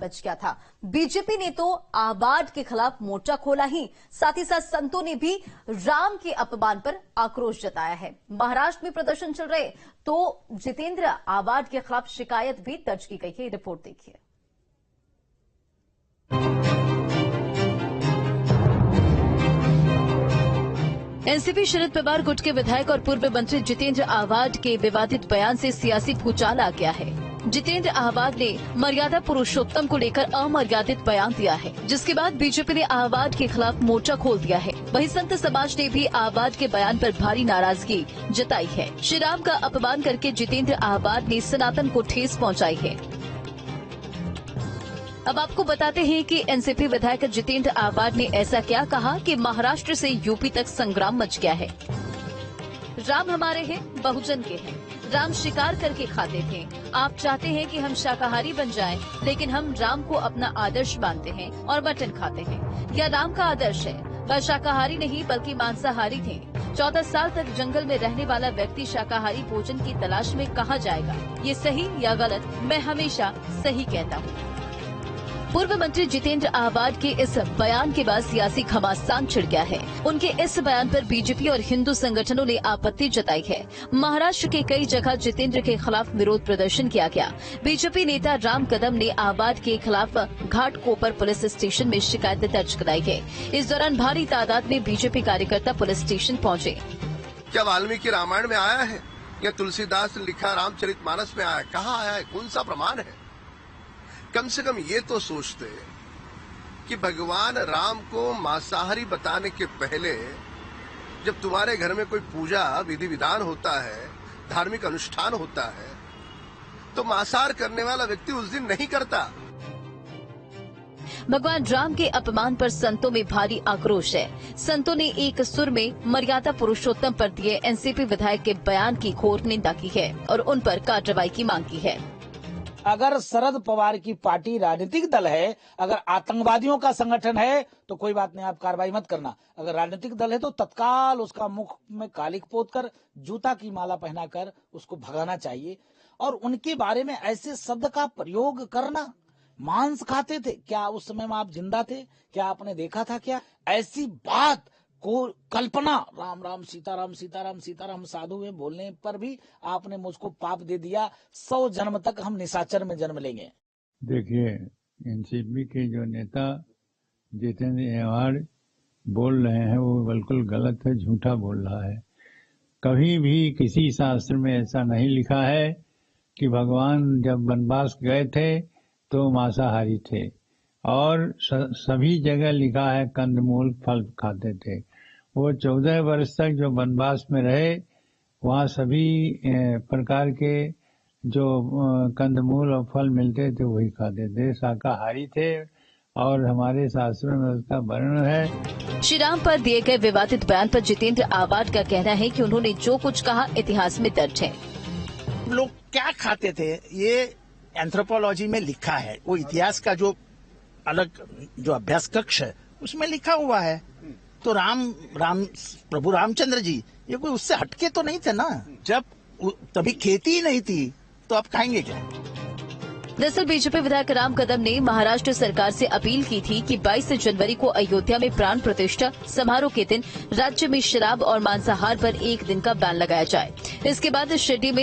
बच गया था। बीजेपी ने तो आबाद के खिलाफ मोर्चा खोला ही, साथ ही साथ संतों ने भी राम के अपमान पर आक्रोश जताया है। महाराष्ट्र में प्रदर्शन चल रहे तो जितेंद्र आबाद के खिलाफ शिकायत भी दर्ज की गई है। रिपोर्ट देखिए। एनसीपी शरद पवार गुट के विधायक और पूर्व मंत्री जितेंद्र आबाद के विवादित बयान से सियासी भूचाल आ गया है। जितेंद्र आबाद ने मर्यादा पुरुषोत्तम को लेकर अमर्यादित बयान दिया है, जिसके बाद बीजेपी ने आबाद के खिलाफ मोर्चा खोल दिया है। वहीं संत समाज ने भी आबाद के बयान पर भारी नाराजगी जताई है। श्री राम का अपमान करके जितेंद्र आबाद ने सनातन को ठेस पहुंचाई है। अब आपको बताते हैं कि एनसीपी विधायक जितेंद्र आबाद ने ऐसा क्या कहा कि महाराष्ट्र से यूपी तक संग्राम मच गया है। राम हमारे हैं, बहुजन के हैं। राम शिकार करके खाते थे। आप चाहते हैं कि हम शाकाहारी बन जाएं, लेकिन हम राम को अपना आदर्श मानते हैं और मटन खाते हैं। यह राम का आदर्श है। वह शाकाहारी नहीं बल्कि मांसाहारी थे। 14 साल तक जंगल में रहने वाला व्यक्ति शाकाहारी भोजन की तलाश में कहाँ जाएगा? ये सही या गलत? मैं हमेशा सही कहता हूँ। पूर्व मंत्री जितेंद्र आबाद के इस बयान के बाद सियासी घमासान छिड़ गया है। उनके इस बयान पर बीजेपी और हिंदू संगठनों ने आपत्ति जताई है। महाराष्ट्र के कई जगह जितेंद्र के खिलाफ विरोध प्रदर्शन किया गया। बीजेपी नेता राम कदम ने आबाद के खिलाफ घाटकोपर पुलिस स्टेशन में शिकायत दर्ज कराई है। इस दौरान भारी तादाद में बीजेपी कार्यकर्ता पुलिस स्टेशन पहुंचे। क्या वाल्मीकि रामायण में आया है या तुलसीदास ने लिखा रामचरितमानस में आया है? कहाँ आया है? कौन सा प्रमाण है? कम से कम ये तो सोचते कि भगवान राम को मांसाहारी बताने के पहले जब तुम्हारे घर में कोई पूजा विधि विधान होता है, धार्मिक अनुष्ठान होता है, तो मांसाहार करने वाला व्यक्ति उस दिन नहीं करता। भगवान राम के अपमान पर संतों में भारी आक्रोश है। संतों ने एक सुर में मर्यादा पुरुषोत्तम पर दिए एनसीपी विधायक के बयान की घोर निंदा की है और उन पर कार्रवाई की मांग की है। अगर शरद पवार की पार्टी राजनीतिक दल है, अगर आतंकवादियों का संगठन है तो कोई बात नहीं, आप कार्रवाई मत करना। अगर राजनीतिक दल है तो तत्काल उसका मुख में कालिक पोत कर, जूता की माला पहनाकर उसको भगाना चाहिए। और उनके बारे में ऐसे शब्द का प्रयोग करना, मांस खाते थे, क्या उस समय में आप जिंदा थे? क्या आपने देखा था? क्या ऐसी बात को कल्पना, राम राम सीताराम सीताराम सीताराम साधु में बोलने पर भी आपने मुझको पाप दे दिया। 100 जन्म तक हम निशाचर में जन्म लेंगे। देखिए, एनसीपी के जो नेता जितेंद्र आबाद बोल रहे हैं वो बिल्कुल गलत है, झूठा बोल रहा है। कभी भी किसी शास्त्र में ऐसा नहीं लिखा है कि भगवान जब वनवास गए थे तो मांसाहारी थे, और सभी जगह लिखा है कंदमूल फल खाते थे। वो 14 वर्ष तक जो वनवास में रहे, वहाँ सभी प्रकार के जो कंदमूल और फल मिलते थे वही खाते थे, शाकाहारी थे, और हमारे शास्त्रों में उसका वर्णन है। श्री राम पर दिए गए विवादित बयान पर जितेंद्र आबाद का कहना है कि उन्होंने जो कुछ कहा इतिहास में दर्ज है। लोग क्या खाते थे ये एंथ्रोपोलॉजी में लिखा है। वो इतिहास का जो अलग जो अभ्यास कक्ष है उसमें लिखा हुआ है। तो प्रभु रामचंद्र जी ये कोई उससे हटके तो नहीं थे ना। जब तभी खेती ही नहीं थी तो आप खाएंगे क्या? दरअसल बीजेपी विधायक राम कदम ने महाराष्ट्र सरकार से अपील की थी कि 22 जनवरी को अयोध्या में प्राण प्रतिष्ठा समारोह के दिन राज्य में शराब और मांसाहार पर 1 दिन का बैन लगाया जाए। इसके बाद शिरडी में